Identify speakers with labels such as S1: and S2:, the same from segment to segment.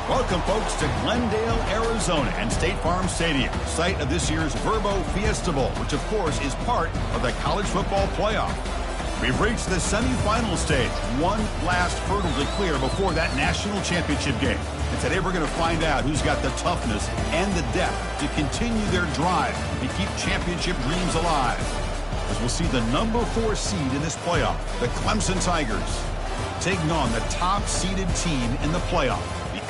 S1: Welcome, folks, to Glendale, Arizona and State Farm Stadium, site of this year's Verbo Fiesta Bowl, which, of course, is part of the college football playoff. We've reached the semifinal stage, one last hurdle to clear before that national championship game. And today we're going to find out who's got the toughness and the depth to continue their drive and keep championship dreams alive. As we'll see the number 4 seed in this playoff, the Clemson Tigers, taking on the top-seeded team in the playoff,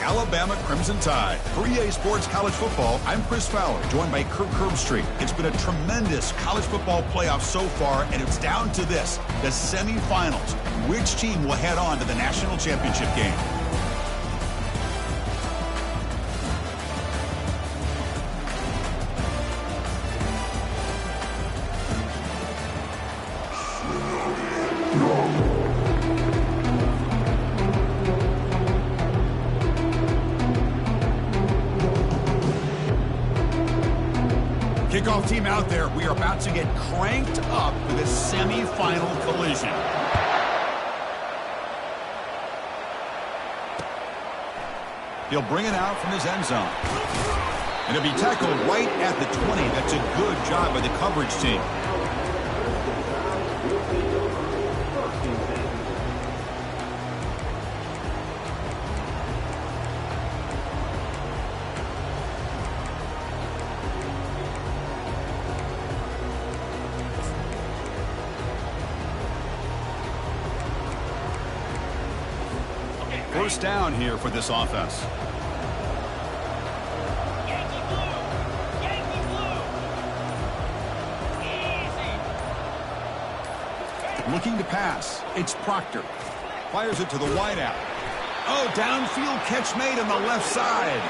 S1: Alabama Crimson Tide. For EA Sports College Football, I'm Chris Fowler, joined by Kirk Herbstreit. It's been a tremendous college football playoff so far, and it's down to this, the semifinals. Which team will head on to the national championship game? Kickoff team out there. We are about to get cranked up for the semifinal collision. He'll bring it out from his end zone. And he'll be tackled right at the 20. That's a good job by the coverage team. First down here for this offense.
S2: Yankee blue. Yankee blue. Easy.
S1: Looking to pass. It's Proctor. Fires it to the wideout. Oh, downfield catch made on the left side.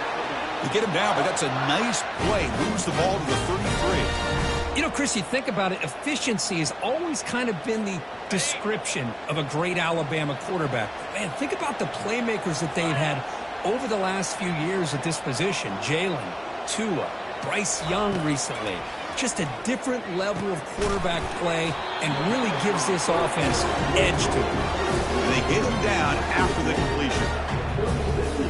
S1: They get him down, but that's a nice play. Moves the ball to the 33.
S3: You know, Chris, you think about it, efficiency has always kind of been the description of a great Alabama quarterback. Man, think about the playmakers that they've had over the last few years at this position. Jalen, Tua, Bryce Young recently. Just a different level of quarterback play and really gives this offense edge to it.
S1: They get him down after the completion.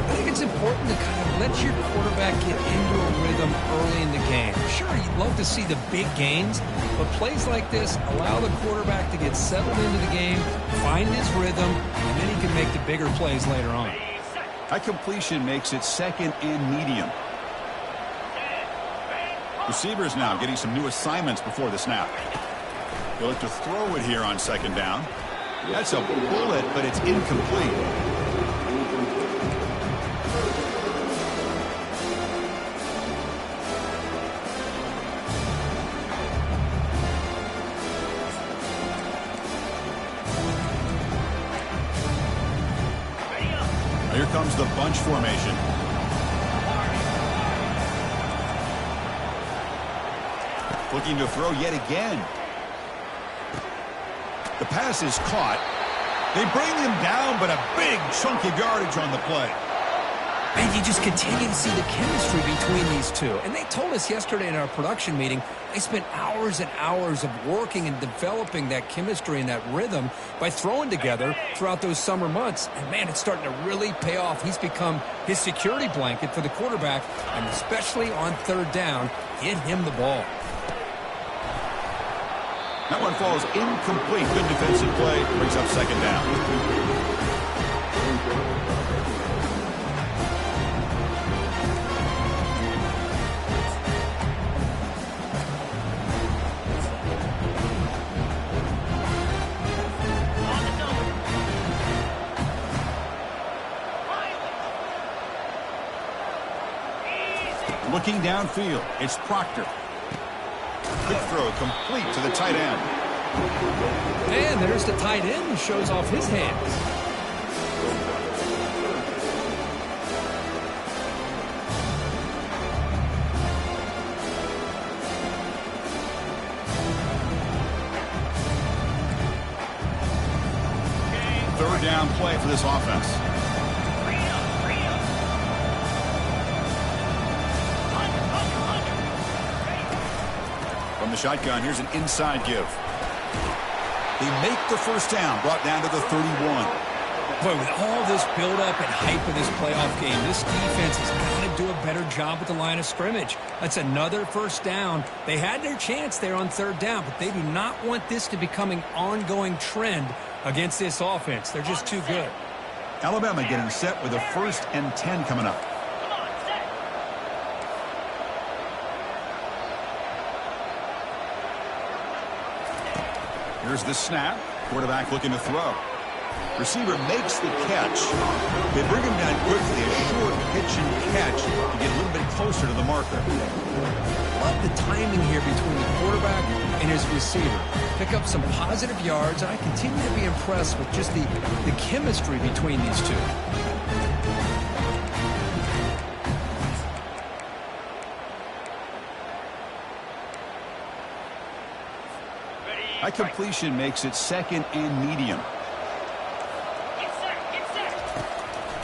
S3: I think it's important to kind of let your quarterback get into a rhythm early in the game. Sure, you'd love to see the big gains, but plays like this allow the quarterback to get settled into the game, find his rhythm, and then he can make the bigger plays later on.
S1: That completion makes it second and medium. Receivers now getting some new assignments before the snap. They'll look to throw it here on second down. That's a bullet, but it's incomplete. bunch formation. Looking to throw yet again. The pass is caught. They bring him down, but a big chunk of yardage on the play.
S3: And you just continue to see the chemistry between these two. And they told us yesterday in our production meeting, they spent hours and hours of working and developing that chemistry and that rhythm by throwing together throughout those summer months. And, man, it's starting to really pay off. He's become his security blanket for the quarterback, and especially on third down, get him the ball.
S1: That one falls incomplete. Good defensive play. Brings up second down. Looking downfield, it's Proctor. Quick throw, complete to the tight end.
S3: And there's the tight end who shows off his hands.
S1: Third down play for this offense. From the shotgun, here's an inside give. They make the first down, brought down to the 31.
S3: Boy, with all this build-up and hype of this playoff game, this defense has got to do a better job at the line of scrimmage. That's another first down. They had their chance there on third down, but they do not want this to become an ongoing trend against this offense. They're just too good.
S1: Alabama getting set with a 1st and 10 coming up. Here's the snap. Quarterback looking to throw. Receiver makes the catch. They bring him down quickly. A short pitch and catch to get a little bit closer to the marker.
S3: Love the timing here between the quarterback and his receiver. Pick up some positive yards, and I continue to be impressed with just the chemistry between these two.
S1: That completion makes it 2nd and medium.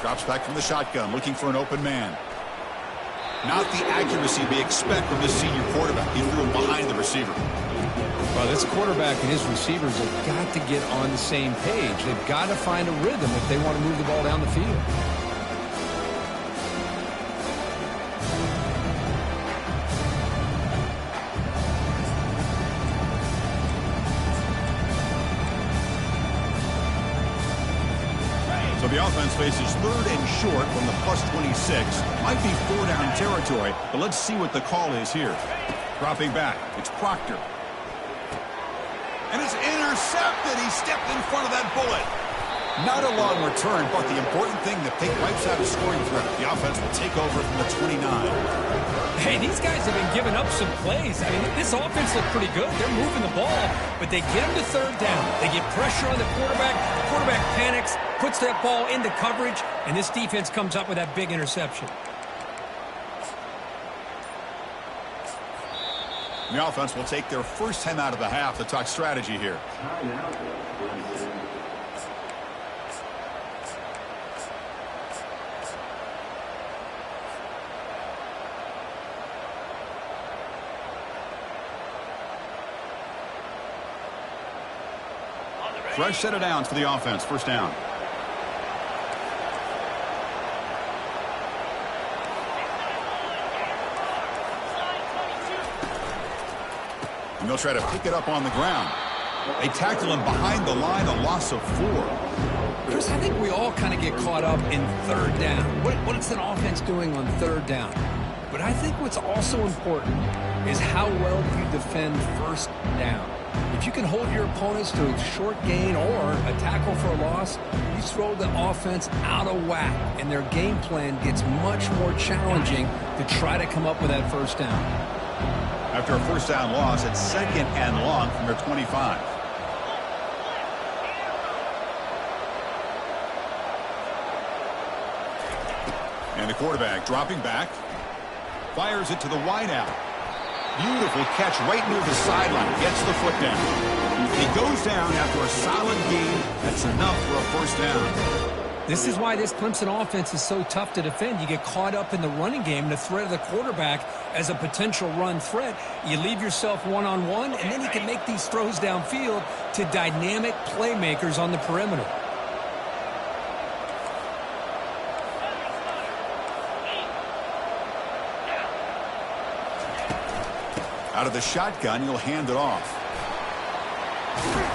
S1: Drops back from the shotgun, looking for an open man. Not the accuracy we expect from this senior quarterback. He threw him behind the receiver.
S3: Well, this quarterback and his receivers have got to get on the same page. They've got to find a rhythm if they want to move the ball down the field.
S1: So the offense faces 3rd and short from the +26. Might be 4-down territory, but let's see what the call is here. Dropping back, it's Proctor. And it's intercepted. He stepped in front of that bullet. Not a long return, but the important thing, the pick wipes out a scoring threat. The offense will take over from the 29.
S3: Hey, these guys have been giving up some plays. I mean, this offense looked pretty good. They're moving the ball, but they get him to third down. They get pressure on the quarterback. The quarterback panics, puts that ball into coverage, and this defense comes up with that big interception.
S1: The offense will take their first time out of the half to talk strategy here. Fresh set of downs for the offense. First down. And they'll try to pick it up on the ground. They tackle him behind the line, a loss of 4.
S3: Chris, I think we all kind of get caught up in third down. What is an offense doing on third down? But I think what's also important is how well you defend first down. If you can hold your opponents to a short gain or a tackle for a loss, you throw the offense out of whack, and their game plan gets much more challenging to try to come up with that first down.
S1: After a first down loss, it's 2nd and long from their 25. And the quarterback dropping back. Fires it to the wideout. Beautiful catch right near the sideline. Gets the foot down. He goes down after a solid gain. That's enough for a first down.
S3: This is why this Clemson offense is so tough to defend. You get caught up in the running game, the threat of the quarterback as a potential run threat. You leave yourself one-on-one, and then you can make these throws downfield to dynamic playmakers on the perimeter.
S1: Out of the shotgun, he'll hand it off.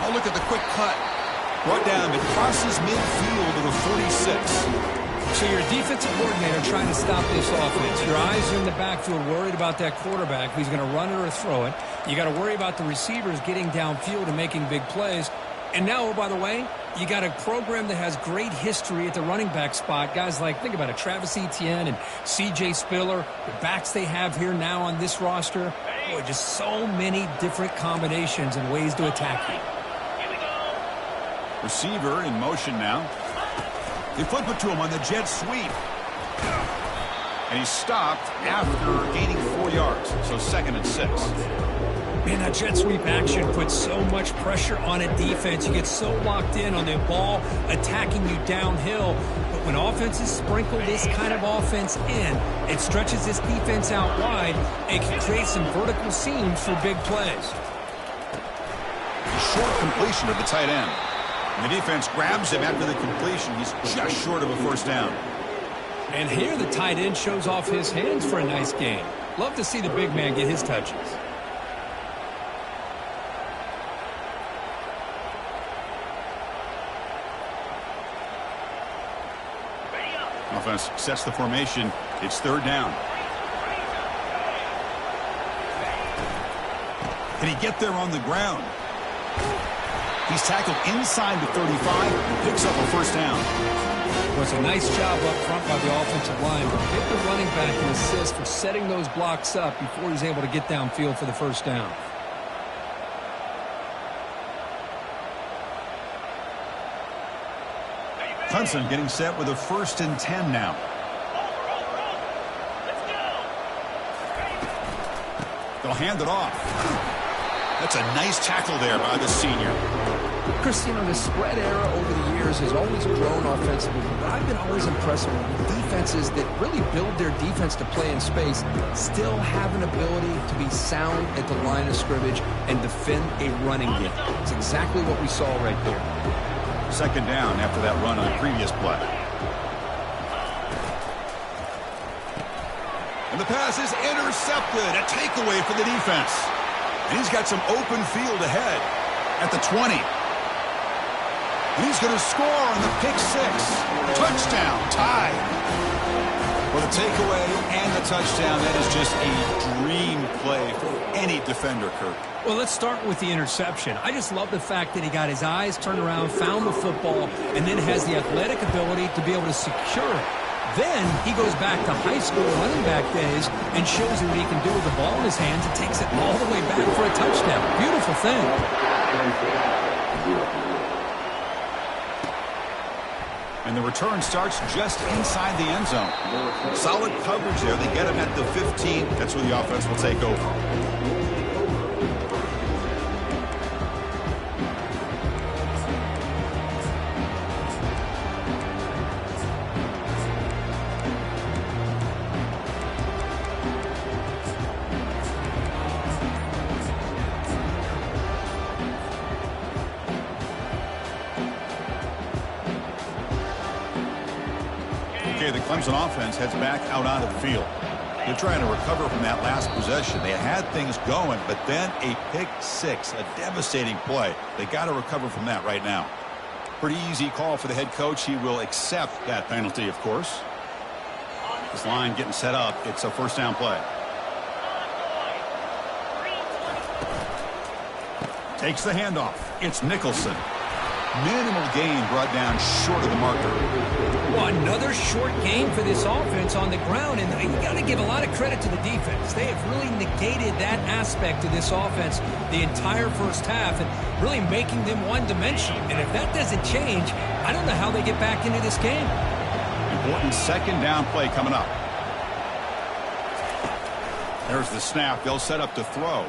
S1: Oh, look at the quick cut. Brought down, it crosses midfield to the 46.
S3: So you're a defensive coordinator trying to stop this offense. Your eyes are in the backfield worried about that quarterback, who's going to run it or throw it. You got to worry about the receivers getting downfield and making big plays. And now, oh, by the way, you got a program that has great history at the running back spot. Guys like, think about it, Travis Etienne and C.J. Spiller, the backs they have here now on this roster. Boy, just so many different combinations and ways to attack you.
S1: Receiver in motion now. They flip it to him on the jet sweep. And he's stopped after gaining 4 yards. So 2nd and 6.
S3: Man, that jet sweep action puts so much pressure on a defense. You get so locked in on the ball attacking you downhill. But when offenses sprinkle this kind of offense in, it stretches this defense out wide and can create some vertical seams for big plays.
S1: Short completion of the tight end. And the defense grabs him after the completion. He's just short of a first down.
S3: And here the tight end shows off his hands for a nice gain. Love to see the big man get his touches.
S1: Offense sets the formation. It's 3rd down. Can he get there on the ground? He's tackled inside the 35 and picks up a first down.
S3: Well, it's a nice job up front by the offensive line. But give the running back an assist for setting those blocks up before he's able to get downfield for the first down.
S1: Clemson getting set with a 1st and 10 now. They'll hand it off. That's a nice tackle there by the senior.
S4: Chris, you know, the spread era over the years has always grown offensively, but I've been always impressed with defenses that really build their defense to play in space, still have an ability to be sound at the line of scrimmage and defend a running game. It's exactly what we saw right there.
S1: 2nd down after that run on the previous play. And the pass is intercepted. A takeaway for the defense. And he's got some open field ahead at the 20. And he's going to score on the pick 6. Touchdown, tied. For the takeaway and the touchdown, that is just a dream play for any defender, Kirk.
S3: Well, let's start with the interception. I just love the fact that he got his eyes turned around, found the football, and then has the athletic ability to be able to secure it. Then he goes back to high school running back days and shows you what he can do with the ball in his hands and takes it all the way back for a touchdown. Beautiful thing.
S1: And the return starts just inside the end zone. Solid coverage there. They get him at the 15. That's where the offense will take over. The Clemson offense heads back out onto the field. They're trying to recover from that last possession. They had things going, but then a pick 6, a devastating play. They got to recover from that right now. Pretty easy call for the head coach. He will accept that penalty, of course. This line getting set up. It's a first down play. Takes the handoff. It's Nicholson. Minimal gain brought down short of the marker.
S3: Well, another short game for this offense on the ground, and you got to give a lot of credit to the defense. They have really negated that aspect of this offense the entire first half and really making them one-dimensional. And if that doesn't change, I don't know how they get back into this game.
S1: And Important second down play coming up. There's the snap. They'll set up to throw.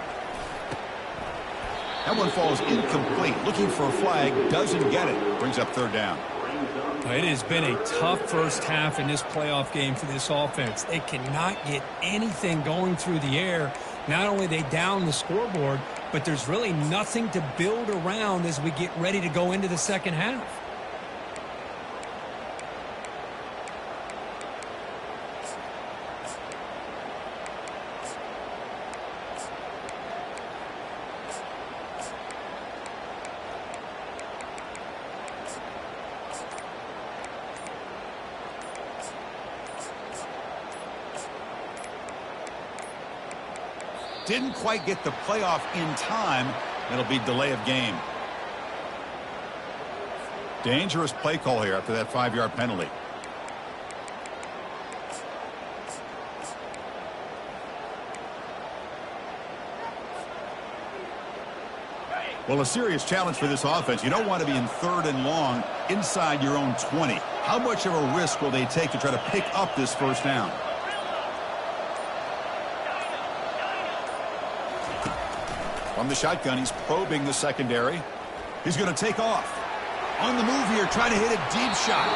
S1: That one falls incomplete. Looking for a flag. Doesn't get it. Brings up third down.
S3: It has been a tough first half in this playoff game for this offense. They cannot get anything going through the air. Not only are they down the scoreboard, but there's really nothing to build around as we get ready to go into the second half.
S1: Didn't quite get the playoff in time. It'll be delay of game. Dangerous play call here after that 5-yard penalty. Well, a serious challenge for this offense. You don't want to be in 3rd and long inside your own 20. How much of a risk will they take to try to pick up this first down? From the shotgun, he's probing the secondary. He's going to take off. On the move here, trying to hit a deep shot.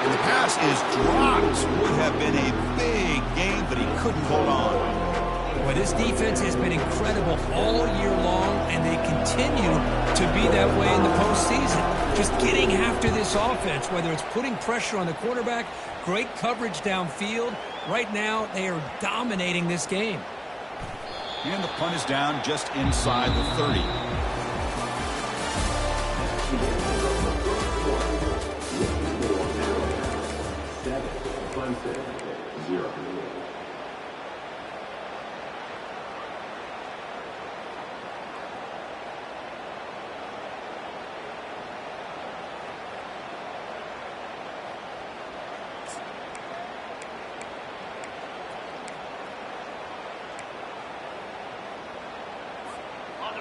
S1: And the pass is dropped. Would have been a big game, but he couldn't hold on.
S3: Well, this defense has been incredible all year long, and they continue to be that way in the postseason. Just getting after this offense, whether it's putting pressure on the quarterback, great coverage downfield. Right now, they are dominating this game.
S1: And the punt is down just inside the 30.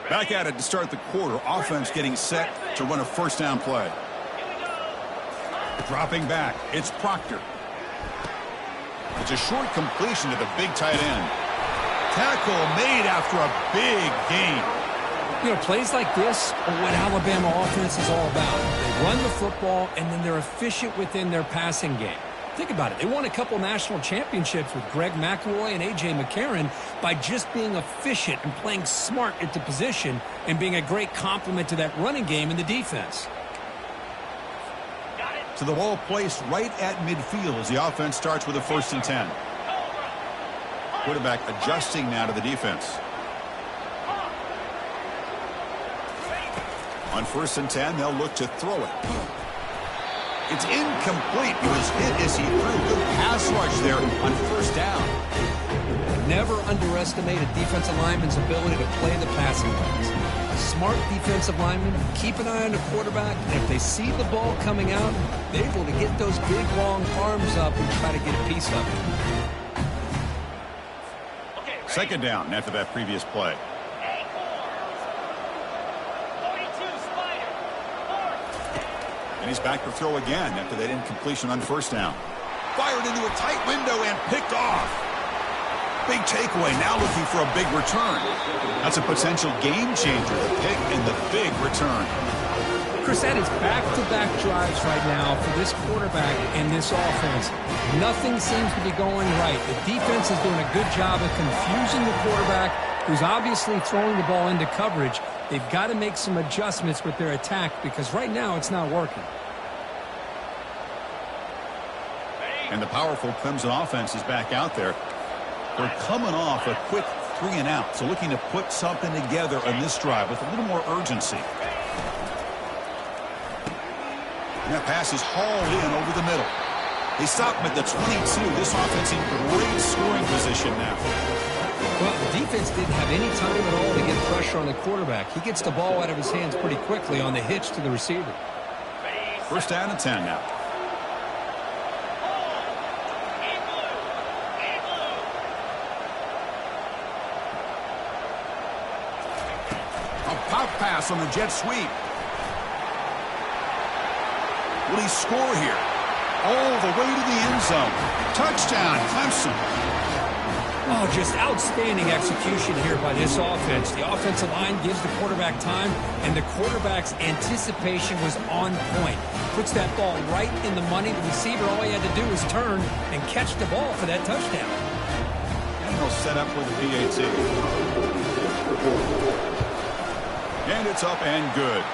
S1: Back at it to start the quarter. Offense getting set to run a first down play. Dropping back. It's Proctor. It's a short completion to the big tight end. Tackle made after a big gain.
S3: You know, plays like this are what Alabama offense is all about. They run the football, and then they're efficient within their passing game. Think about it. They won a couple national championships with Greg McElroy and A.J. McCarron by just being efficient and playing smart at the position and being a great complement to that running game in the defense.
S1: To the ball placed right at midfield as the offense starts with a 1st and 10. Quarterback adjusting now to the defense. On 1st and 10, they'll look to throw it. It's incomplete. He was hit as he threw. Good pass rush there on 1st down.
S3: Never underestimate a defensive lineman's ability to play the passing lanes. A smart defensive lineman, keep an eye on the quarterback, and if they see the ball coming out, they're able to get those big, long arms up and try to get a piece of it.
S1: 2nd down after that previous play. And he's back to throw again after that incompletion on 1st down. Fired into a tight window and picked off. Big takeaway, now looking for a big return. That's a potential game changer, the pick and the big return.
S3: Chris, that is back-to-back drives right now for this quarterback and this offense. Nothing seems to be going right. The defense is doing a good job of confusing the quarterback, who's obviously throwing the ball into coverage. They've got to make some adjustments with their attack because right now it's not working.
S1: And the powerful Clemson offense is back out there. They're coming off a quick 3 and out, so looking to put something together on this drive with a little more urgency. And that pass is hauled in over the middle. They stop him at the 22. This offense in great scoring position now.
S3: Well, the defense didn't have any time at all to get pressure on the quarterback. He gets the ball out of his hands pretty quickly on the hitch to the receiver.
S1: 1st down and 10 now. A pop pass on the jet sweep. Will he score here? all the way to the end zone. Touchdown, Clemson.
S3: Oh, just outstanding execution here by this offense. The offensive line gives the quarterback time, and the quarterback's anticipation was on point. Puts that ball right in the money. The receiver, all he had to do was turn and catch the ball for that touchdown.
S1: And he'll set up with the PAT. And it's up and good.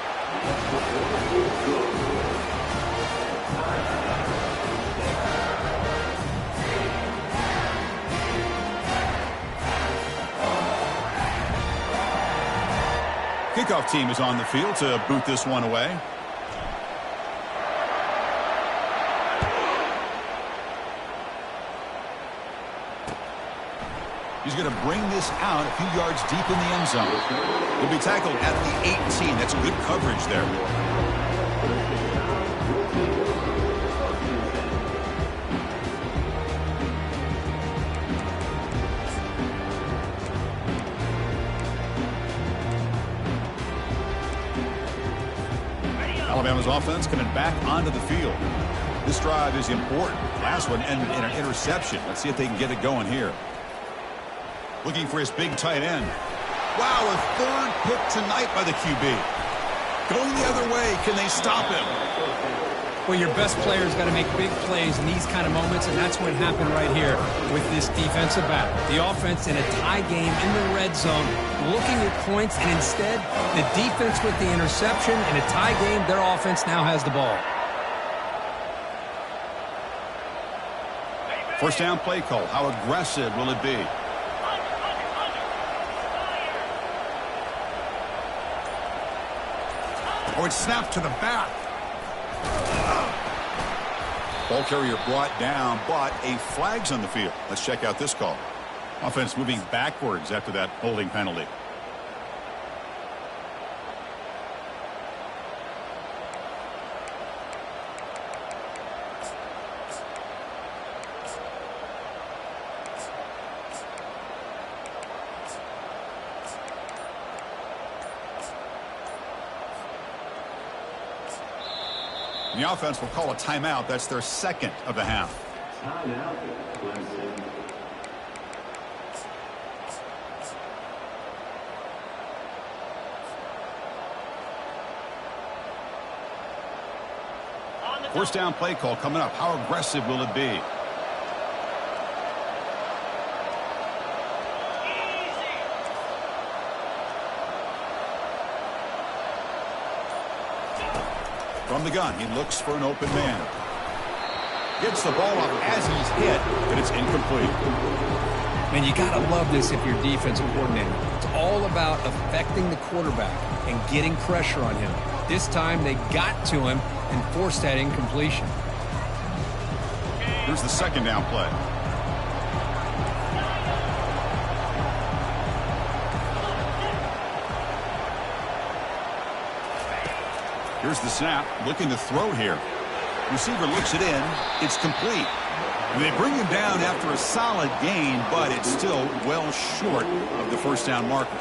S1: Kickoff team is on the field to boot this one away. He's going to bring this out a few yards deep in the end zone. He'll be tackled at the 18. That's good coverage there. Alabama's offense coming back onto the field. This drive is important. Last one ended in an interception. Let's see if they can get it going here. Looking for his big tight end. Wow, a third pick tonight by the QB. Going the other way. Can they stop him?
S3: Well, your best player's got to make big plays in these kind of moments, and that's what happened right here with this defensive battle. The offense in a tie game in the red zone, looking at points, and instead, the defense with the interception. In a tie game, their offense now has the ball.
S1: First down play call. How aggressive will it be? Oh, it's snapped to the back. Ball carrier brought down, but a flag's on the field. Let's check out this call. Offense moving backwards after that holding penalty. The offense will call a timeout. That's their second of the half.
S5: Timeout, Clemson.
S1: First down play call coming up. How aggressive will it be? From the gun, he looks for an open man. Gets the ball up as he's hit, but it's incomplete.
S3: Man, you got to love this if you're defensive coordinator. It's all about affecting the quarterback and getting pressure on him. This time, they got to him and forced that incompletion.
S1: Here's the second down play. Here's the snap, looking to throw here. Receiver looks it in. It's complete. And they bring him down after a solid gain, but it's still well short of the first down marker.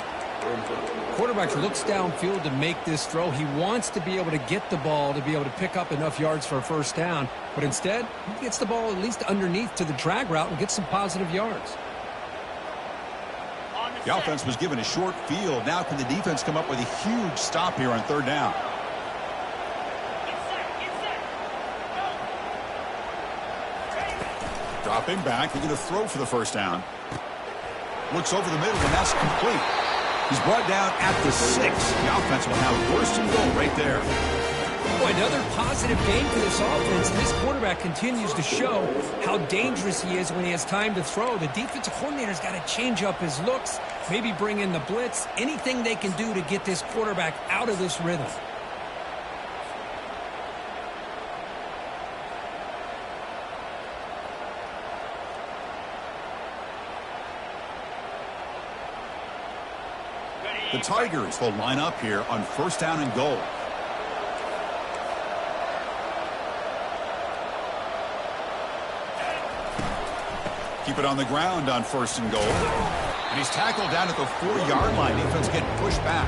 S3: Quarterback looks downfield to make this throw. He wants to be able to get the ball to be able to pick up enough yards for a first down. But instead, he gets the ball at least underneath to the drag route and gets some positive yards.
S1: The offense was given a short field. Now can the defense come up with a huge stop here on third down? Dropping back, they're going to throw for the first down. Looks over the middle, and that's complete. He's brought down at the 6. The offense will have first and goal right there.
S3: Boy, another positive game for this offense. This quarterback continues to show how dangerous he is when he has time to throw. The defensive coordinator's got to change up his looks, maybe bring in the blitz, anything they can do to get this quarterback out of this rhythm.
S1: The Tigers will line up here on first down and goal. Keep it on the ground on first and goal. And he's tackled down at the 4-yard line. Defense getting pushed back.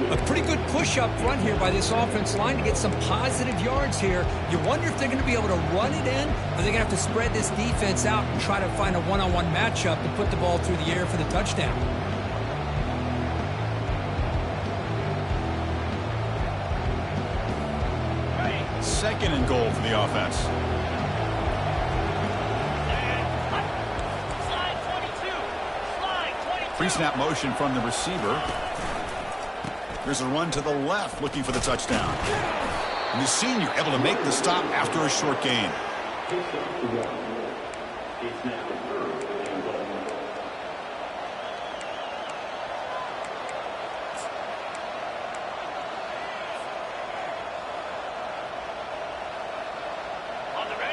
S3: A pretty good push up front here by this offense line to get some positive yards here. You wonder if they're going to be able to run it in, or they're going to have to spread this defense out and try to find a one-on-one matchup to put the ball through the air for the touchdown.
S1: Second and goal for the offense.
S2: Slide 22. Slide 22.
S1: Pre-snap motion from the receiver. There's a run to the left looking for the touchdown. And the senior able to make the stop after a short gain.
S5: It's now third and goal.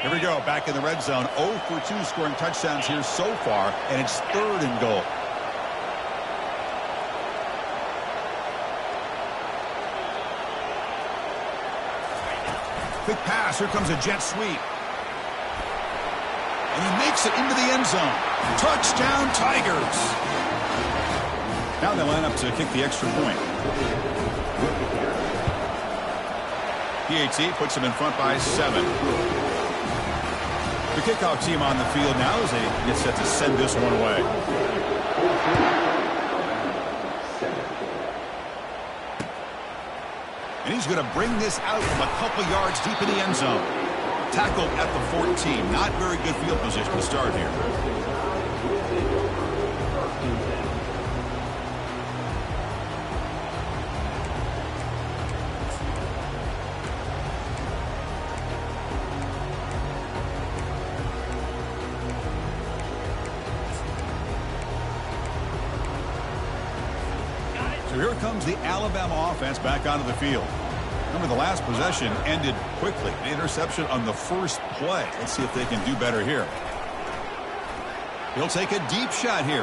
S1: Here we go, back in the red zone. 0 for 2 scoring touchdowns here so far, and it's third and goal. Quick pass, here comes a jet sweep. And he makes it into the end zone. Touchdown, Tigers. Now they line up to kick the extra point. PAT puts them in front by 7. The kickoff team on the field now as they get set to send this one away. And he's going to bring this out from a couple yards deep in the end zone. Tackled at the 14. Not very good field position to start here. So here comes the Alabama offense back onto the field. Remember, the last possession ended quickly. An interception on the first play. Let's see if they can do better here. He'll take a deep shot here.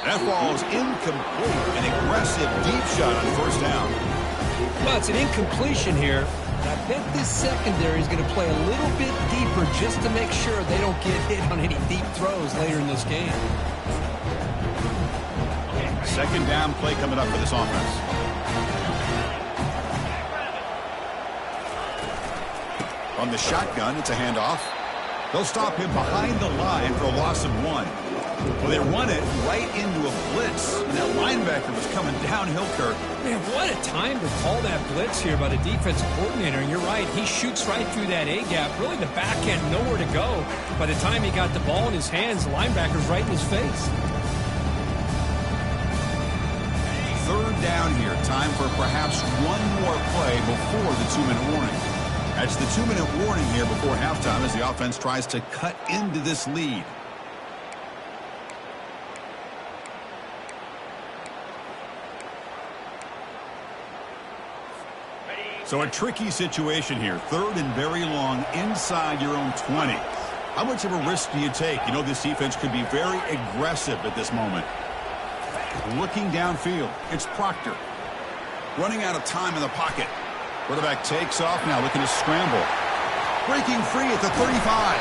S1: That ball is incomplete. An aggressive deep shot on first down.
S3: Well, it's an incompletion here. I bet this secondary is going to play a little bit deeper just to make sure they don't get hit on any deep throws later in this game.
S1: Second down play coming up for this offense. On the shotgun, it's a handoff. They'll stop him behind the line for a loss of 1. Well, they run it right into a blitz. And that linebacker was coming downhill, Kirk.
S3: Man, what a time to call that blitz here by the defensive coordinator. And you're right, he shoots right through that A-gap. Really, the back end, nowhere to go. By the time he got the ball in his hands, the linebacker's right in his face.
S1: Third down here. Time for perhaps one more play before the 2-minute warning. That's the 2-minute warning here before halftime as the offense tries to cut into this lead. So a tricky situation here. Third and very long inside your own 20. How much of a risk do you take? You know this defense could be very aggressive at this moment. Looking downfield, it's Proctor. Running out of time in the pocket. Quarterback takes off now, looking to scramble. Breaking free at the 35.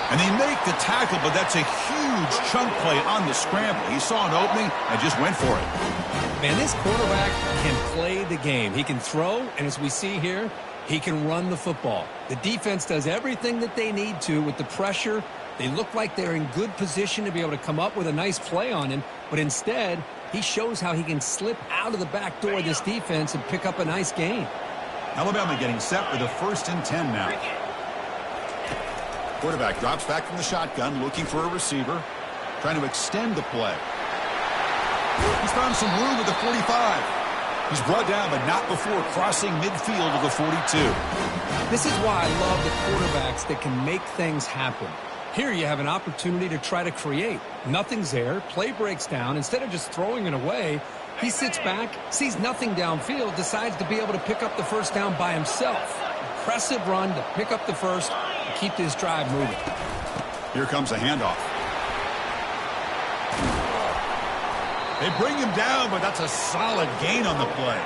S1: And they make the tackle, but that's a huge chunk play on the scramble. He saw an opening and just went for it.
S3: Man, this quarterback can play the game. He can throw, and as we see here, he can run the football. The defense does everything that they need to with the pressure. They look like they're in good position to be able to come up with a nice play on him, but instead, he shows how he can slip out of the back door of this defense and pick up a nice gain.
S1: Alabama getting set for the 1st and 10 now. Quarterback drops back from the shotgun, looking for a receiver, trying to extend the play. He's found some room at the 45. He's brought down, but not before crossing midfield of the 42.
S3: This is why I love the quarterbacks that can make things happen. Here you have an opportunity to try to create. Nothing's there. Play breaks down. Instead of just throwing it away, he sits back, sees nothing downfield, decides to be able to pick up the first down by himself. Impressive run to pick up the first and keep this drive moving.
S1: Here comes a handoff. They bring him down, but that's a solid gain on the play.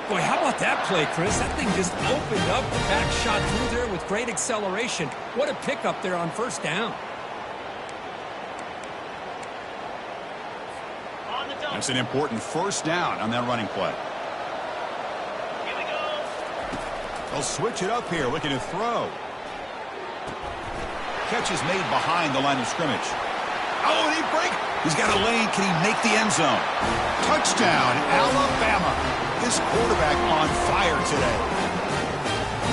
S3: Boy, how about that play, Chris? That thing just opened up, the back shot through there with great acceleration. What a pickup there on first down.
S2: On the double.
S1: That's an important first down on that running play.
S2: Here we go.
S1: They'll switch it up here, looking to throw. Catch is made behind the line of scrimmage. Oh, and he break. He's got a lane. Can he make the end zone? Touchdown, Alabama. This quarterback on fire today.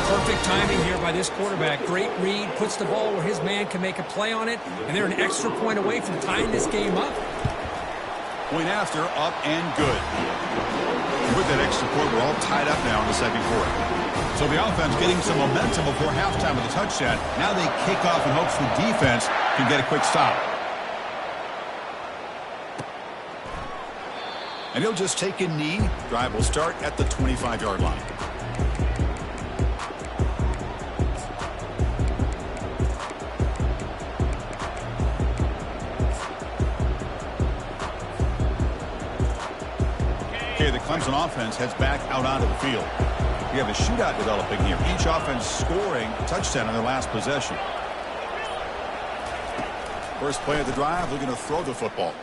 S3: Perfect timing here by this quarterback. Great read, puts the ball where his man can make a play on it, and they're an extra point away from tying this game up.
S1: Point after, up and good. With that extra point, we're all tied up now in the second quarter. So the offense getting some momentum before halftime with a touchdown. Now they kick off in hopes the defense can get a quick stop. And he'll just take a knee. Drive will start at the 25-yard line. Okay, the Clemson offense heads back out onto the field. We have a shootout developing here. Each offense scoring a touchdown on their last possession. First play of the drive, looking to throw the football.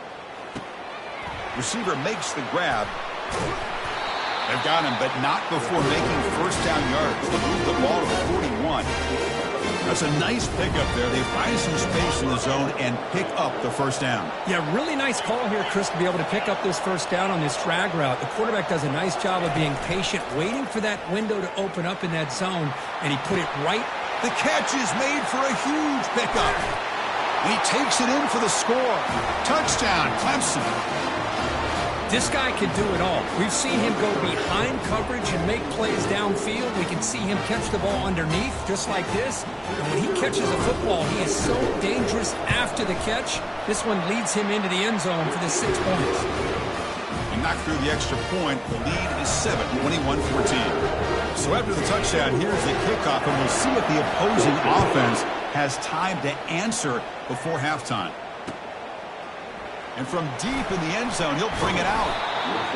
S1: Receiver makes the grab. They've got him, but not before making first down yards. They move the ball to the 41. That's a nice pickup there. They find some space in the zone and pick up the first down.
S3: Yeah, really nice call here, Chris, to be able to pick up this first down on this drag route. The quarterback does a nice job of being patient, waiting for that window to open up in that zone, and he put it right.
S1: The catch is made for a huge pickup. And he takes it in for the score. Touchdown, Clemson.
S3: This guy can do it all. We've seen him go behind coverage and make plays downfield. We can see him catch the ball underneath, just like this. And when he catches a football, he is so dangerous after the catch. This one leads him into the end zone for the 6 points.
S1: He knocked through the extra point. The lead is 7, 21-14. So after the touchdown, here's the kickoff, and we'll see if the opposing offense has time to answer before halftime. And from deep in the end zone, he'll bring it out.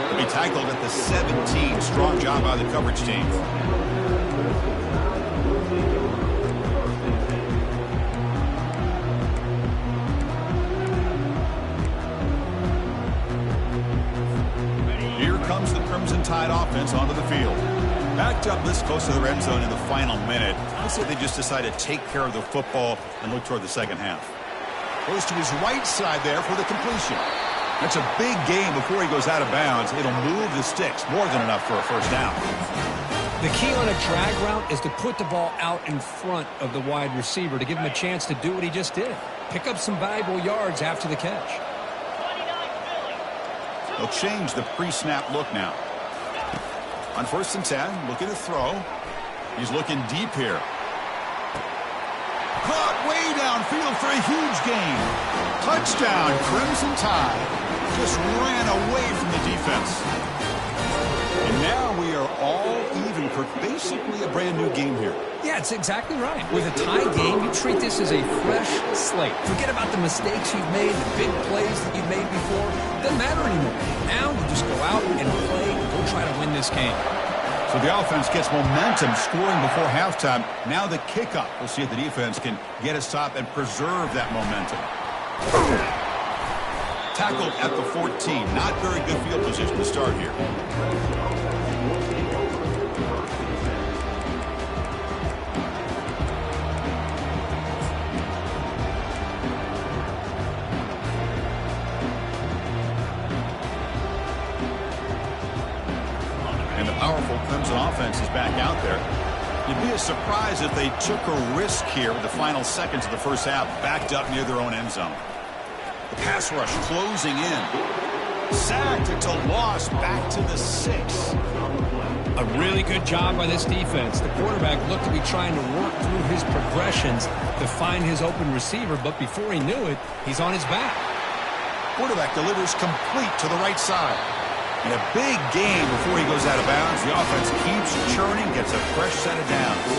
S1: He'll be tackled at the 17. Strong job by the coverage team. Here comes the Crimson Tide offense onto the field. Backed up this close to the red zone in the final minute. I'll say they just decided to take care of the football and look toward the second half. Goes to his right side there for the completion. That's a big gain before he goes out of bounds. It'll move the sticks. More than enough for a first down.
S3: The key on a drag route is to put the ball out in front of the wide receiver to give him a chance to do what he just did. Pick up some valuable yards after the catch.
S2: 29 Philly.
S1: They'll change the pre-snap look now. On 1st and 10, looking to throw. He's looking deep here. Caught way downfield for a huge gain. Touchdown, Crimson Tide. Just ran away from the defense. And now we are all even for basically a brand new game here.
S3: Yeah, it's exactly right. With a tie game, you treat this as a fresh slate. Forget about the mistakes you've made, the big plays that you've made before. Doesn't matter anymore. Now you just go out and play and go try to win this game.
S1: So the offense gets momentum scoring before halftime. Now the kickoff. We'll see if the defense can get a stop and preserve that momentum. Tackled at the 14. Not very good field position to start here. Powerful Clemson offense is back out there. It'd be a surprise if they took a risk here with the final seconds of the first half, backed up near their own end zone. The pass rush closing in. Sacked. It's a loss back to the 6.
S3: A really good job by this defense. The quarterback looked to be trying to work through his progressions to find his open receiver, but before he knew it, he's on his back.
S1: Quarterback delivers complete to the right side. And a big gain before he goes out of bounds. The offense keeps churning, gets a fresh set of downs.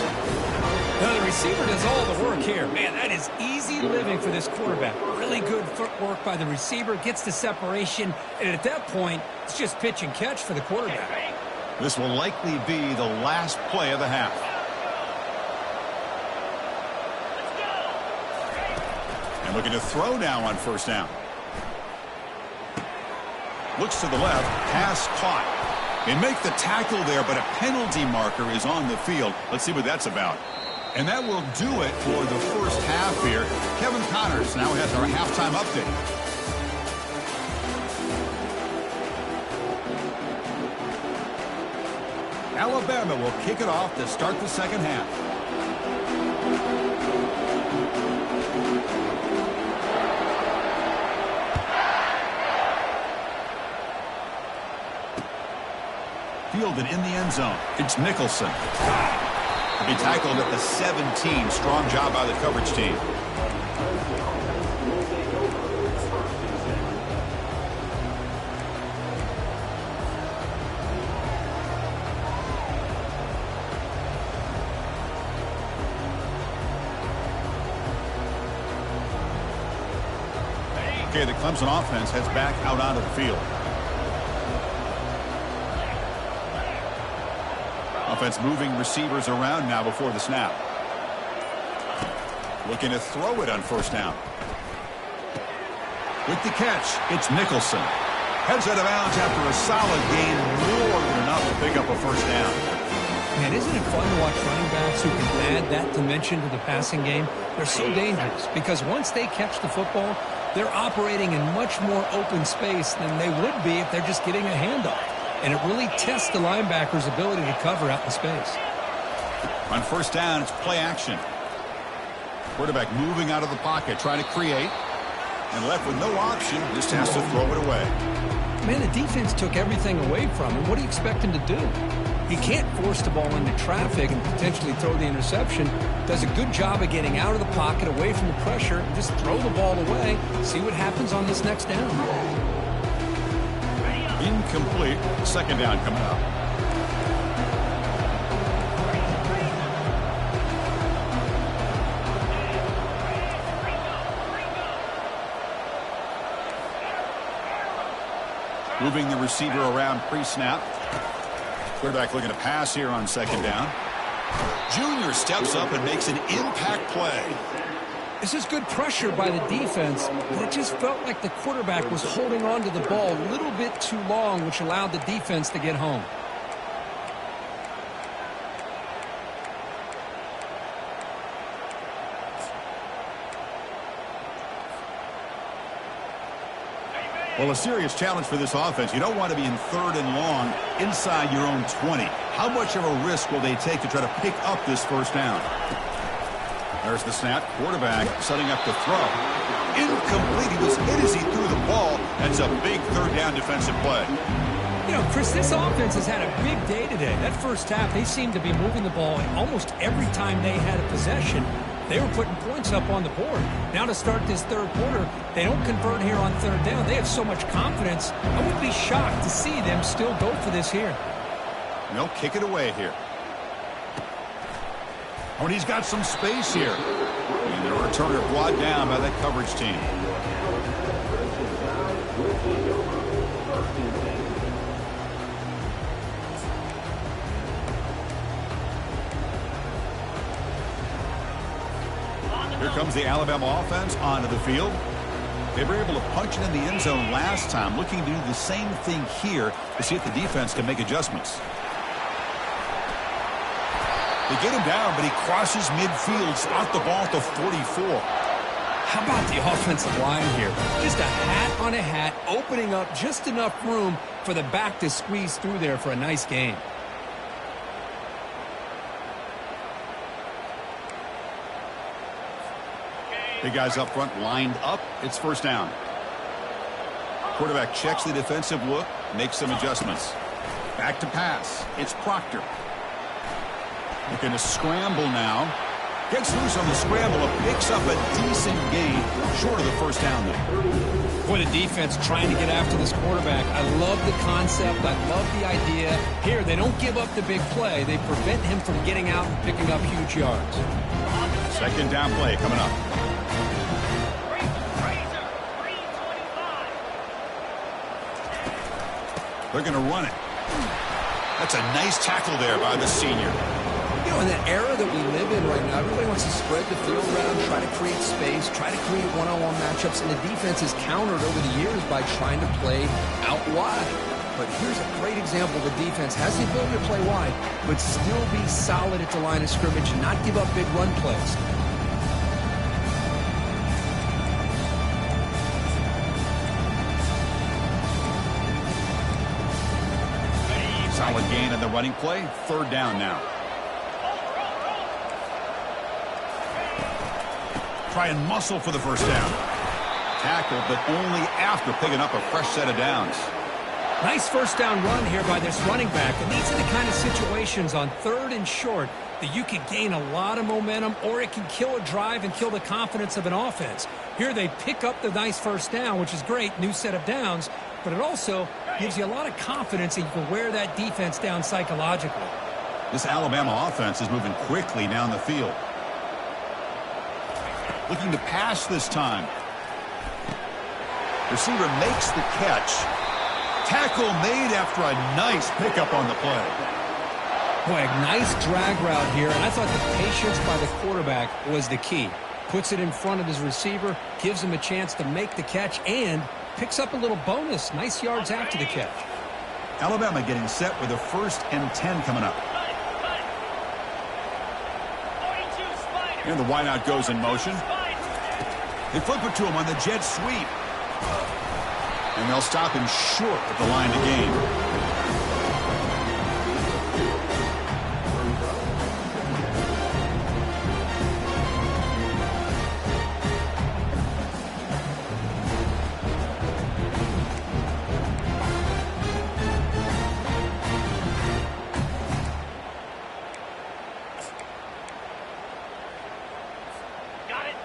S3: Now the receiver does all the work here. Man, that is easy living for this quarterback. Really good footwork by the receiver, gets the separation, and at that point, it's just pitch and catch for the quarterback.
S1: This will likely be the last play of the half. And looking to throw now on first down. Looks to the left. Pass caught. They make the tackle there, but a penalty marker is on the field. Let's see what that's about. And that will do it for the first half here. Kevin Connors now has our halftime update. Alabama will kick it off to start the second half. Fielded in the end zone. It's Nicholson. He tackled at the 17. Strong job by the coverage team. Okay, the Clemson offense heads back out onto the field. Offense moving receivers around now before the snap. Looking to throw it on first down. With the catch, it's Nicholson. Heads out of bounds after a solid gain, more than enough to pick up a first down.
S3: Man, isn't it fun to watch running backs who can add that dimension to the passing game? They're so dangerous because once they catch the football, they're operating in much more open space than they would be if they're just getting a handoff. And it really tests the linebacker's ability to cover out in space.
S1: On first down, it's play action. Quarterback moving out of the pocket, trying to create. And left with no option, just has to throw it away.
S3: Man, the defense took everything away from him. What do you expect him to do? He can't force the ball into traffic and potentially throw the interception. Does a good job of getting out of the pocket, away from the pressure, and just throw the ball away. See what happens on this next down.
S1: Incomplete. Second down coming up. Moving the receiver around pre-snap. Quarterback looking to pass here on second down. Junior steps up and makes an impact play.
S3: This is good pressure by the defense, but it just felt like the quarterback was holding on to the ball a little bit too long, which allowed the defense to get home.
S1: Well, a serious challenge for this offense. You don't want to be in third and long inside your own 20. How much of a risk will they take to try to pick up this first down? There's the snap. Quarterback setting up the throw. Incomplete. He was hit as he threw the ball. That's a big third down defensive play.
S3: You know, Chris, this offense has had a big day today. That first half, they seemed to be moving the ball almost every time they had a possession. They were putting points up on the board. Now to start this third quarter, they don't convert here on third down. They have so much confidence. I would be shocked to see them still go for this here.
S1: They'll kick it away here. Oh, and he's got some space here. And the returner brought down by that coverage team. Here comes the Alabama offense onto the field. They were able to punch it in the end zone last time, looking to do the same thing here to see if the defense can make adjustments. They get him down, but he crosses midfield, out the ball to 44.
S3: How about the offensive line here? Just a hat on a hat, opening up just enough room for the back to squeeze through there for a nice gain.
S1: Big guys up front lined up. It's first down. Quarterback checks the defensive look, makes some adjustments. Back to pass. It's Proctor. Looking to scramble now. Gets loose on the scramble and picks up a decent gain short of the first down there.
S3: Boy, the defense trying to get after this quarterback. I love the concept. I love the idea. Here, they don't give up the big play. They prevent him from getting out and picking up huge yards.
S1: Second down play coming up. They're going to run it. That's a nice tackle there by the senior.
S3: You know,
S4: in that era that we live in right now, everybody wants to spread the field around, try to create space, try to create one-on-one matchups, and the defense is countered over the years by trying to play out wide. But here's a great example. The defense has the ability to play wide, but still be solid at the line of scrimmage and not give up big run plays.
S1: Solid gain in the running play. Third down now. Try and muscle for the first down. Tackled, but only after picking up a fresh set of downs.
S3: Nice first down run here by this running back. And these are the kind of situations on 3rd and short that you can gain a lot of momentum, or it can kill a drive and kill the confidence of an offense. Here they pick up the nice first down, which is great, new set of downs, but it also gives you a lot of confidence that you can wear that defense down psychologically.
S1: This Alabama offense is moving quickly down the field. Looking to pass this time. Receiver makes the catch. Tackle made after a nice pickup on the play.
S3: Boy, a nice drag route here, and I thought the patience by the quarterback was the key. Puts it in front of his receiver, gives him a chance to make the catch, and picks up a little bonus. Nice yards after the catch.
S1: Alabama getting set with a 1st and 10 coming up. And the wideout goes in motion. They flip it to him on the jet sweep. And they'll stop him short at the line to gain.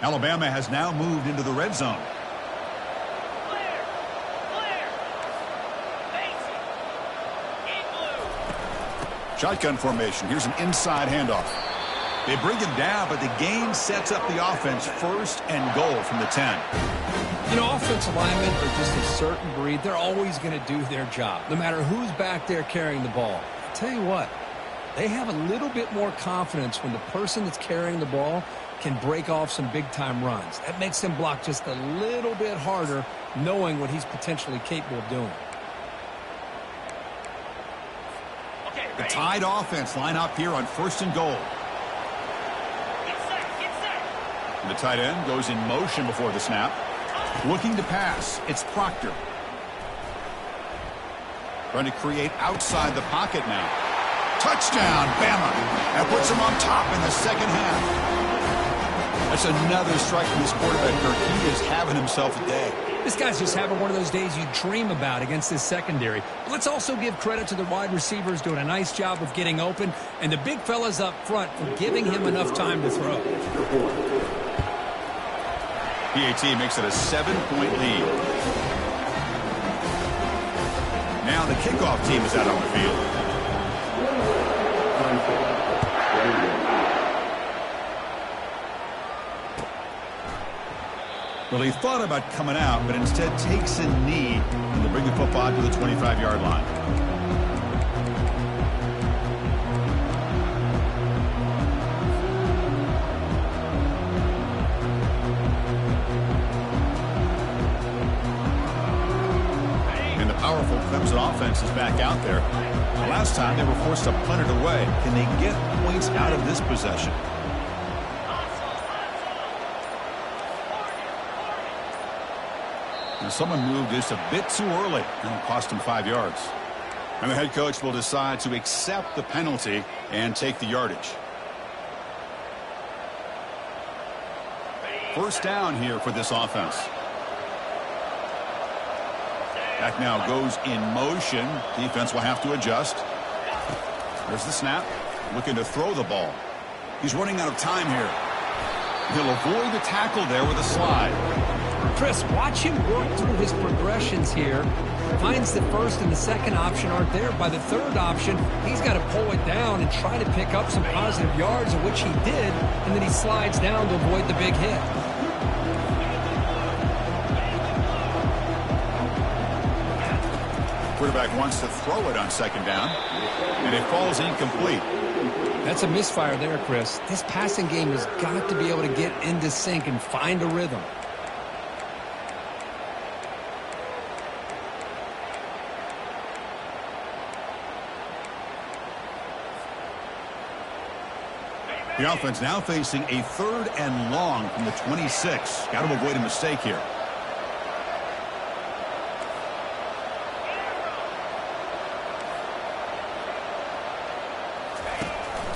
S1: Alabama has now moved into the red zone. Shotgun formation. Here's an inside handoff. They bring him down, but the gain sets up the offense 1st and goal from the 10.
S3: You know, offensive linemen are just a certain breed. They're always going to do their job, no matter who's back there carrying the ball. I'll tell you what, they have a little bit more confidence when the person that's carrying the ball can break off some big-time runs. That makes them block just a little bit harder, knowing what he's potentially capable of doing.
S1: The Tide offense line up here on 1st and goal. And the tight end goes in motion before the snap. Looking to pass. It's Proctor. Trying to create outside the pocket now. Touchdown, Bama. That puts him on top in the second half. That's another strike from this quarterback, Kirk. He is having himself a day.
S3: This guy's just having one of those days you dream about against this secondary. But let's also give credit to the wide receivers doing a nice job of getting open, and the big fellas up front for giving him enough time to throw.
S1: PAT makes it a 7-point lead. Now the kickoff team is out on the field. Well, he thought about coming out, but instead takes a knee and to bring the football to the 25-yard line. And the powerful Clemson offense is back out there. Last time they were forced to punt it away. Can they get points out of this possession? Now someone moved just a bit too early, and it cost him 5 yards. And the head coach will decide to accept the penalty and take the yardage. First down here for this offense. Back now goes in motion. Defense will have to adjust. There's the snap. Looking to throw the ball. He's running out of time here. He'll avoid the tackle there with a slide.
S3: Chris, watch him work through his progressions here. Finds the first and the second option aren't there. By the third option, he's got to pull it down and try to pick up some positive yards, of which he did, and then he slides down to avoid the big hit.
S1: Quarterback wants to throw it on second down, and it falls incomplete.
S3: That's a misfire there, Chris. This passing game has got to be able to get into sync and find a rhythm.
S1: The offense now facing a 3rd and long from the 26. Got to avoid a mistake here.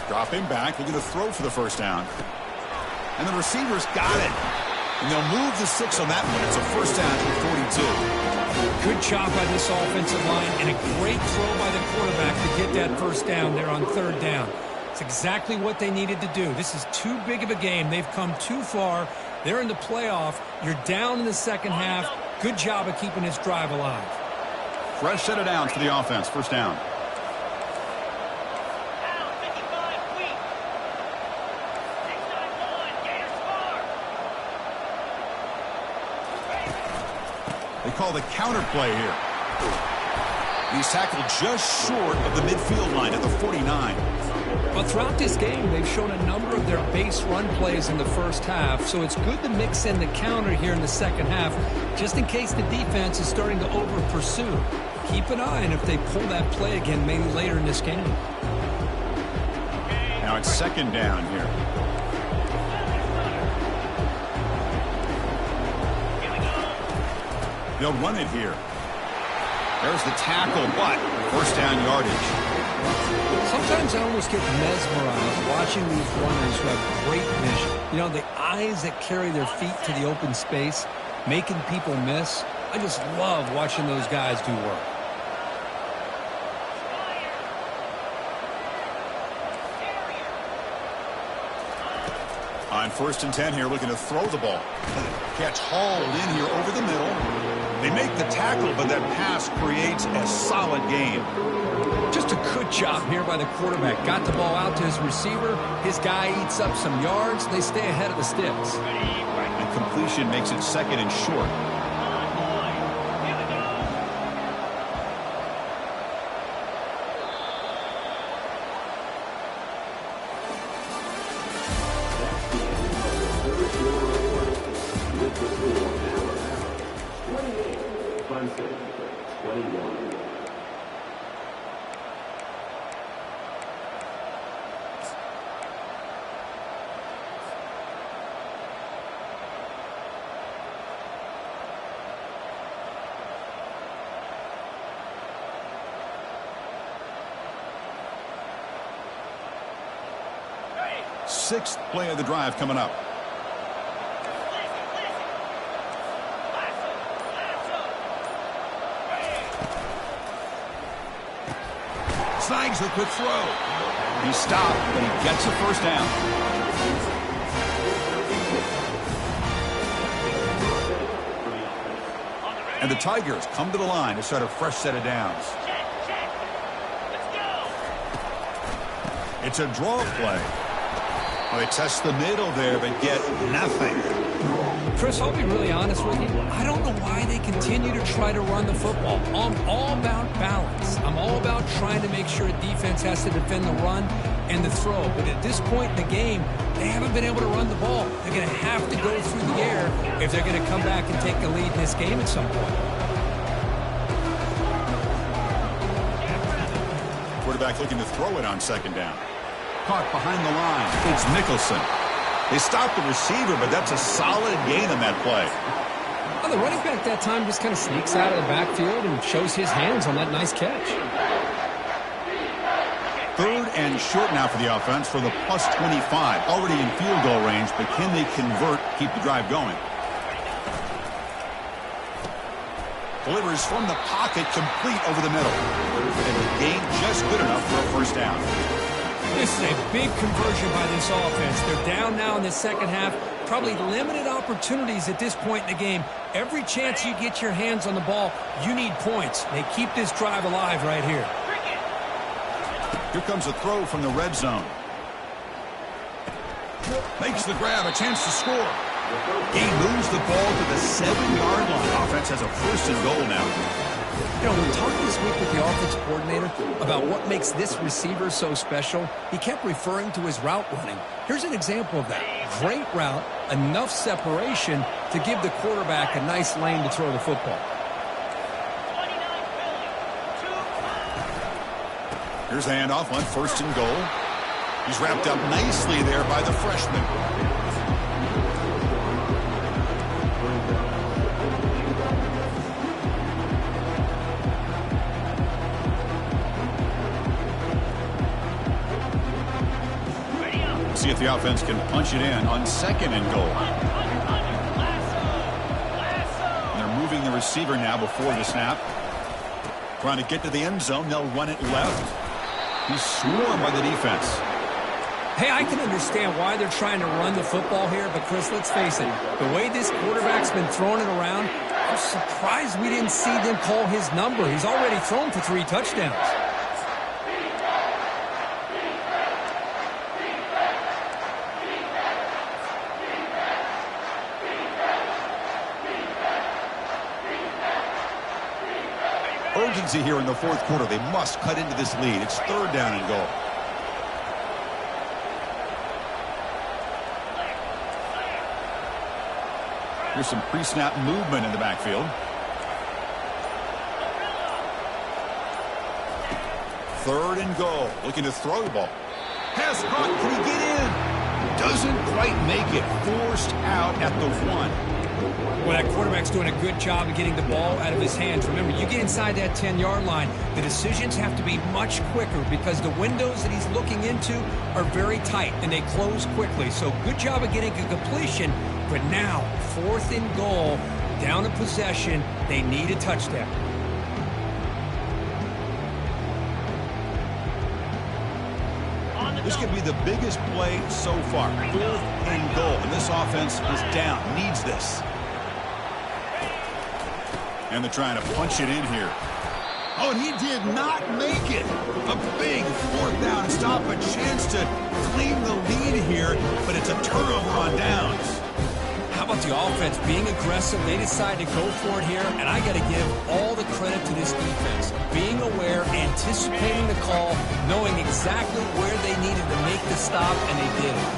S1: Dropping back, looking to throw for the first down. And the receivers got it. And they'll move the 6 on that one. It's a first down to 42.
S3: Good job by this offensive line and a great throw by the quarterback to get that first down there on 3rd down. It's exactly what they needed to do. This is too big of a game. They've come too far. They're in the playoff. You're down in the second half. Good job of keeping this drive alive.
S1: Fresh set of downs for the offense. First down. They call the counter play here. He's tackled just short of the midfield line at the 49.
S3: Well, throughout this game, they've shown a number of their base run plays in the first half, so it's good to mix in the counter here in the second half, just in case the defense is starting to over-pursue. Keep an eye on if they pull that play again maybe later in this game.
S1: Now it's 2nd down here. They'll run it here. There's the tackle, but first down yardage.
S3: Sometimes I almost get mesmerized watching these runners who have great vision. You know, the eyes that carry their feet to the open space, making people miss. I just love watching those guys do work.
S1: On 1st and 10 here, looking to throw the ball. Catch hauled in here over the middle. They make the tackle, but that pass creates a solid game.
S3: Just a good job here by the quarterback. Got the ball out to his receiver. His guy eats up some yards. They stay ahead of the sticks.
S1: And completion makes it 2nd and short.
S5: Clemson, 21.
S1: Sixth play of the drive coming up. Snags the quick throw. He stopped, but he gets a first down. And the Tigers come to the line to start a fresh set of downs. It's a draw play. Well, they test the middle there, but get nothing.
S3: Chris, I'll be really honest with you. I don't know why they continue to try to run the football. I'm all about balance. I'm all about trying to make sure a defense has to defend the run and the throw. But at this point in the game, they haven't been able to run the ball. They're going to have to go through the air if they're going to come back and take the lead in this game at some point.
S1: Quarterback looking to throw it on 2nd down. Caught behind the line. It's Nicholson. They stopped the receiver, but that's a solid gain on that play.
S3: Well, the running back that time just kind of sneaks out of the backfield and shows his hands on that nice catch.
S1: 3rd and short now for the offense for the +25. Already in field goal range, but can they convert, keep the drive going? Delivers from the pocket, complete over the middle. And the gain just good enough for a first down.
S3: This is a big conversion by this offense. They're down now in the second half. Probably limited opportunities at this point in the game. Every chance you get your hands on the ball, you need points. They keep this drive alive right here.
S1: Here comes a throw from the red zone. Makes the grab, a chance to score. He moves the ball to the 7-yard line. Offense has a 1st and goal now.
S4: You know, we talked this week with the offensive coordinator about what makes this receiver so special. He kept referring to his route running. Here's an example of that. Great route, enough separation to give the quarterback a nice lane to throw the football.
S1: Here's the handoff on 1st and goal. He's wrapped up nicely there by the freshman. See if the offense can punch it in on 2nd and goal. And they're moving the receiver now before the snap. Trying to get to the end zone. They'll run it left. He's swarmed by the defense.
S3: Hey, I can understand why they're trying to run the football here, but Chris, let's face it, the way this quarterback's been throwing it around, I'm surprised we didn't see them call his number. He's already thrown for 3 touchdowns.
S1: Urgency here in the 4th quarter. They must cut into this lead. It's 3rd down and goal. Here's some pre-snap movement in the backfield. 3rd and goal. Looking to throw the ball. Pass caught. Can he get in? Doesn't quite make it. Forced out at the 1.
S3: Well, that quarterback's doing a good job of getting the ball out of his hands. Remember, you get inside that 10-yard line, the decisions have to be much quicker because the windows that he's looking into are very tight, and they close quickly. So good job of getting a completion, but now 4th and goal, down a possession, they need a touchdown.
S1: This could be the biggest play so far. 4th and goal, and this offense is down, needs this. And they're trying to punch it in here. Oh, and he did not make it. A big 4th down stop, a chance to claim the lead here, but it's a turnover on downs.
S3: How about the offense being aggressive? They decide to go for it here, and I got to give all the credit to this defense. Being aware, anticipating the call, knowing exactly where they needed to make the stop, and they did it.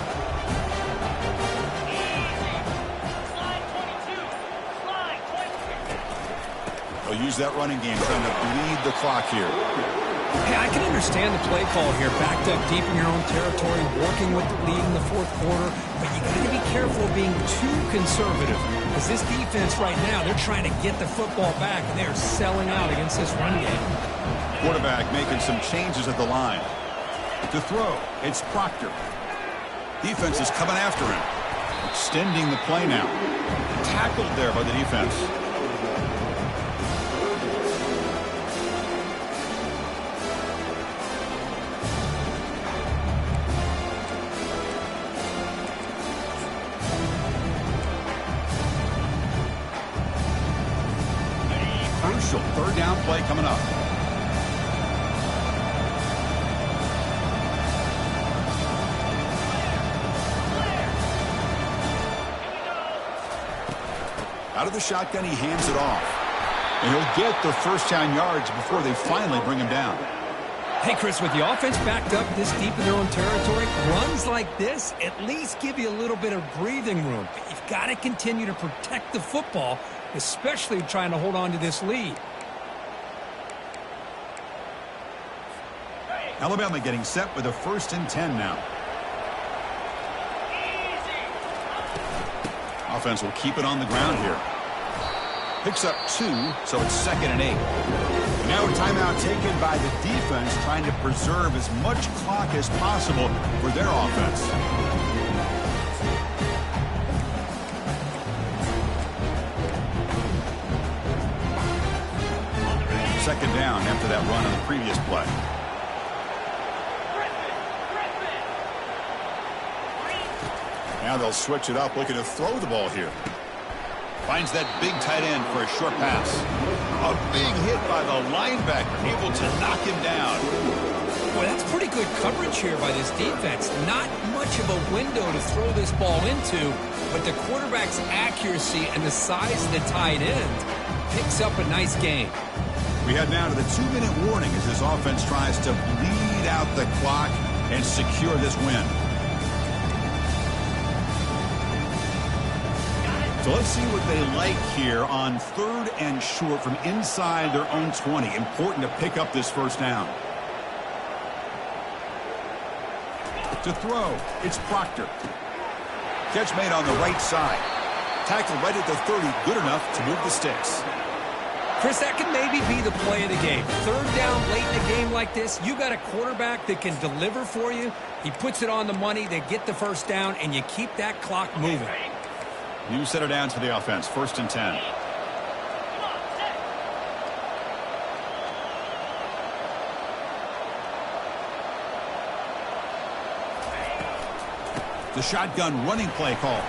S1: They'll use that running game trying to bleed the clock here.
S3: Hey, I can understand the play call here, backed up deep in your own territory, working with the lead in the 4th quarter, but you got to be careful of being too conservative because this defense right now, they're trying to get the football back, and they're selling out against this run game.
S1: Quarterback making some changes at the line. To throw, it's Proctor. Defense is coming after him. Extending the play now. Tackled there by the defense. Crucial 3rd down play coming up. Out of the shotgun, he hands it off. And he'll get the 1st down yards before they finally bring him down.
S3: Hey, Chris, with the offense backed up this deep in their own territory, runs like this at least give you a little bit of breathing room. But you've got to continue to protect the football, especially trying to hold on to this lead.
S1: Alabama getting set with a 1st and 10 now. Offense will keep it on the ground here. Picks up 2, so it's 2nd and 8. Now a timeout taken by the defense, trying to preserve as much clock as possible for their offense. Second down after that run on the previous play. Now they'll switch it up, looking to throw the ball here. Finds that big tight end for a short pass. A big hit by the linebacker, able to knock him down.
S3: Boy, that's pretty good coverage here by this defense. Not much of a window to throw this ball into, but the quarterback's accuracy and the size of the tight end picks up a nice gain.
S1: We head now to the 2-minute warning as this offense tries to bleed out the clock and secure this win. So let's see what they like here on 3rd and short from inside their own 20. Important to pick up this first down. To throw, it's Proctor. Catch made on the right side. Tackle right at the 30, good enough to move the sticks.
S3: Chris, that can maybe be the play of the game. 3rd down late in a game like this, you got a quarterback that can deliver for you. He puts it on the money, they get the first down, and you keep that clock moving.
S1: New set of downs for the offense, 1st and 10. The shotgun running play call.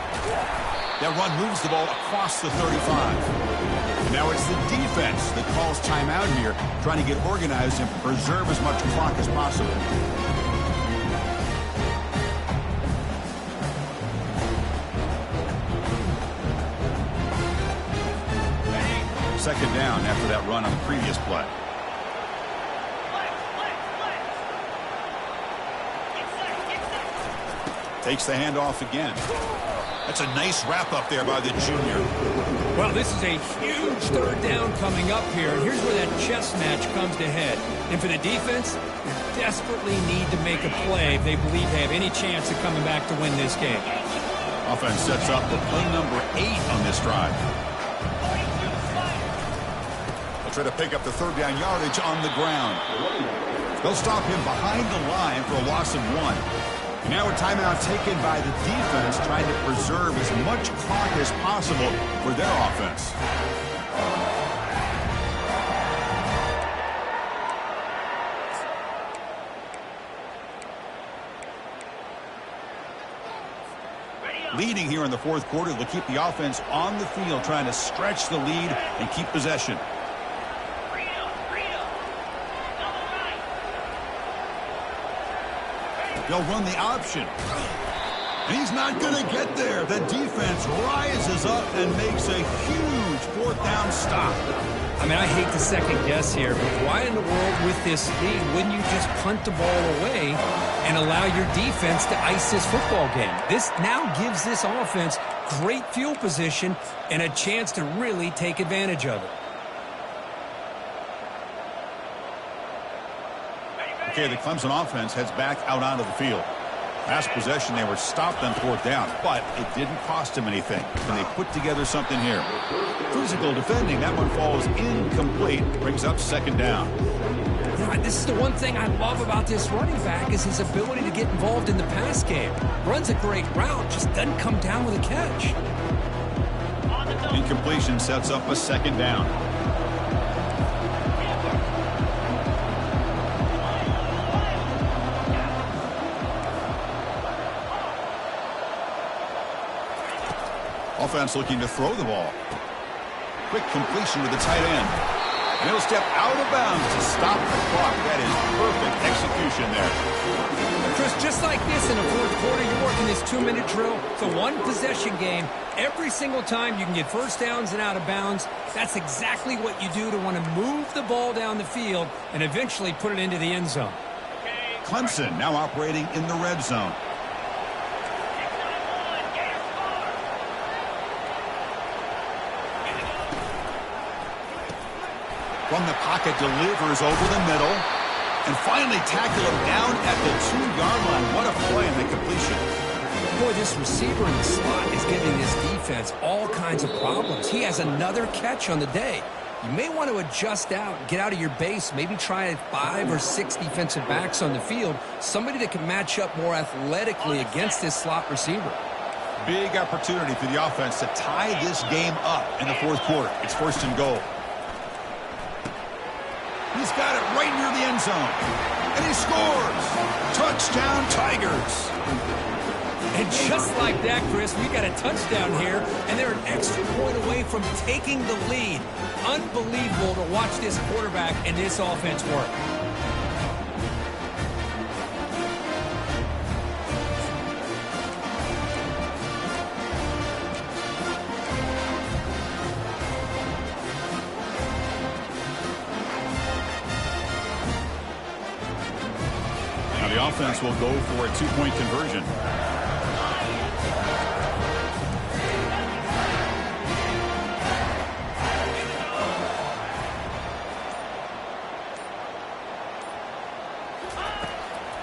S1: That run moves the ball across the 35. Now it's the defense that calls timeout here, trying to get organized and preserve as much clock as possible. Second down after that run on the previous play. Takes the handoff again. That's a nice wrap up there by the junior.
S3: Well, this is a huge 3rd down coming up here. And here's where that chess match comes to head. And for the defense, they desperately need to make a play if they believe they have any chance of coming back to win this game.
S1: Offense sets up for play number 8 on this drive. They'll try to pick up the 3rd down yardage on the ground. They'll stop him behind the line for a loss of 1. Now a timeout taken by the defense, trying to preserve as much clock as possible for their offense. Leading here in the 4th quarter, they'll keep the offense on the field, trying to stretch the lead and keep possession. They'll run the option. And he's not going to get there. The defense rises up and makes a huge 4th down stop.
S3: I mean, I hate to second guess here, but why in the world with this speed wouldn't you just punt the ball away and allow your defense to ice this football game? This now gives this offense great field position and a chance to really take advantage of it.
S1: Okay, the Clemson offense heads back out onto the field. Last possession, they were stopped on 4th down, but it didn't cost them anything. And they put together something here. Physical defending, that one falls incomplete, brings up 2nd down.
S3: Yeah, this is the one thing I love about this running back is his ability to get involved in the pass game. Runs a great route, just doesn't come down with a catch.
S1: Incompletion sets up a 2nd down. Offense looking to throw the ball. Quick completion to the tight end. And he'll step out of bounds to stop the clock. That is perfect execution there.
S3: Chris, just like this in the 4th quarter, you're working this 2-minute drill. It's a one-possession game. Every single time you can get first downs and out of bounds, that's exactly what you do to want to move the ball down the field and eventually put it into the end zone.
S1: Clemson now operating in the red zone. From the pocket, delivers over the middle. And finally tackle him down at the 2-yard line. What a play in the completion.
S3: Boy, this receiver in the slot is giving this defense all kinds of problems. He has another catch on the day. You may want to adjust out, get out of your base, maybe try 5 or 6 defensive backs on the field, somebody that can match up more athletically against this slot receiver.
S1: Big opportunity for the offense to tie this game up in the 4th quarter. It's 1st and goal. He's got it right near the end zone. And he scores. Touchdown, Tigers.
S3: And just like that, Chris, we got a touchdown here, and they're an extra point away from taking the lead. Unbelievable to watch this quarterback and this offense work.
S1: The offense will go for a two-point conversion.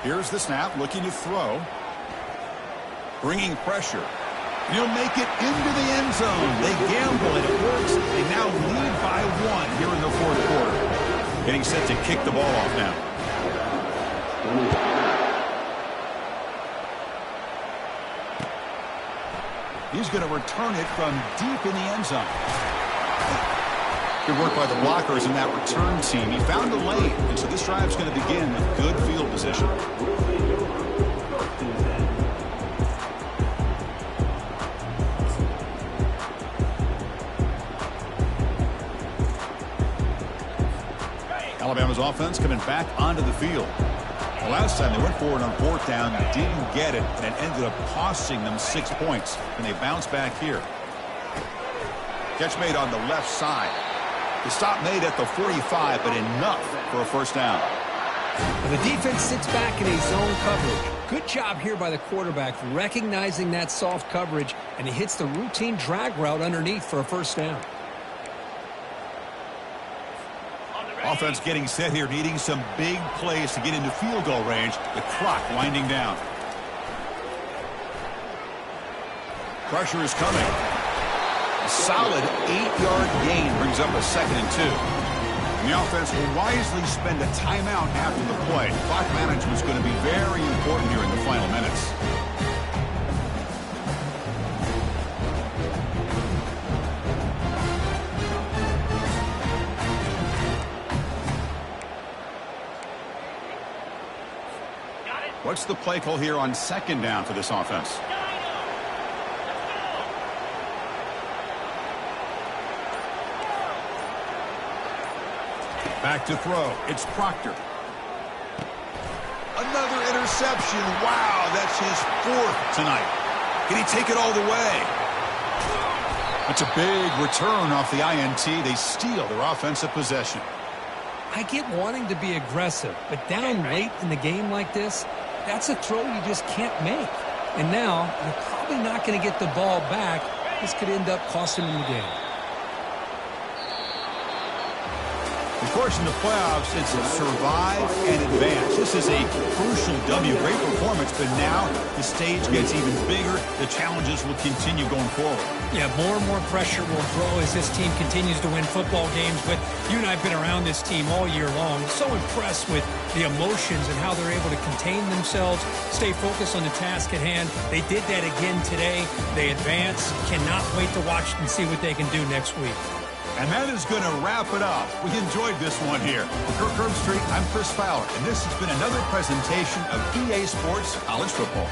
S1: Here's the snap, looking to throw. Bringing pressure. He'll make it into the end zone. They gamble, and it works. They now lead by 1 here in the fourth quarter. Getting set to kick the ball off now. He's going to return it from deep in the end zone. Good work by the blockers in that return team. He found a lane, and so this drive's going to begin with good field position. Alabama's offense coming back onto the field. The last time they went forward on fourth down, didn't get it, and it ended up costing them 6 points. And they bounce back here. Catch made on the left side. The stop made at the 45, but enough for a first down.
S3: The defense sits back in a zone coverage. Good job here by the quarterback recognizing that soft coverage, and he hits the routine drag route underneath for a first down.
S1: Offense getting set here, needing some big plays to get into field goal range. The clock winding down. Pressure is coming. A solid 8-yard gain brings up a 2nd and 2. And the offense will wisely spend a timeout after the play. Clock management is going to be very important here in the final minutes. What's the play call here on 2nd down for this offense? Back to throw. It's Proctor. Another interception. Wow, that's his 4th tonight. Can he take it all the way? That's a big return off the INT. They steal their offensive possession.
S3: I get wanting to be aggressive, but down late in the game like this, that's a throw you just can't make. And now, you're probably not going to get the ball back. This could end up costing them the game.
S1: Of course, in the playoffs, it's survive and advance. This is a crucial W. Great performance, but now the stage gets even bigger. The challenges will continue going forward.
S3: Yeah, more and more pressure will grow as this team continues to win football games. But you and I have been around this team all year long. So impressed with the emotions and how they're able to contain themselves, stay focused on the task at hand. They did that again today. They advance. Cannot wait to watch and see what they can do next week.
S1: And that is going to wrap it up. We enjoyed this one here. For Kirk Street, I'm Chris Fowler, and this has been another presentation of EA Sports College Football.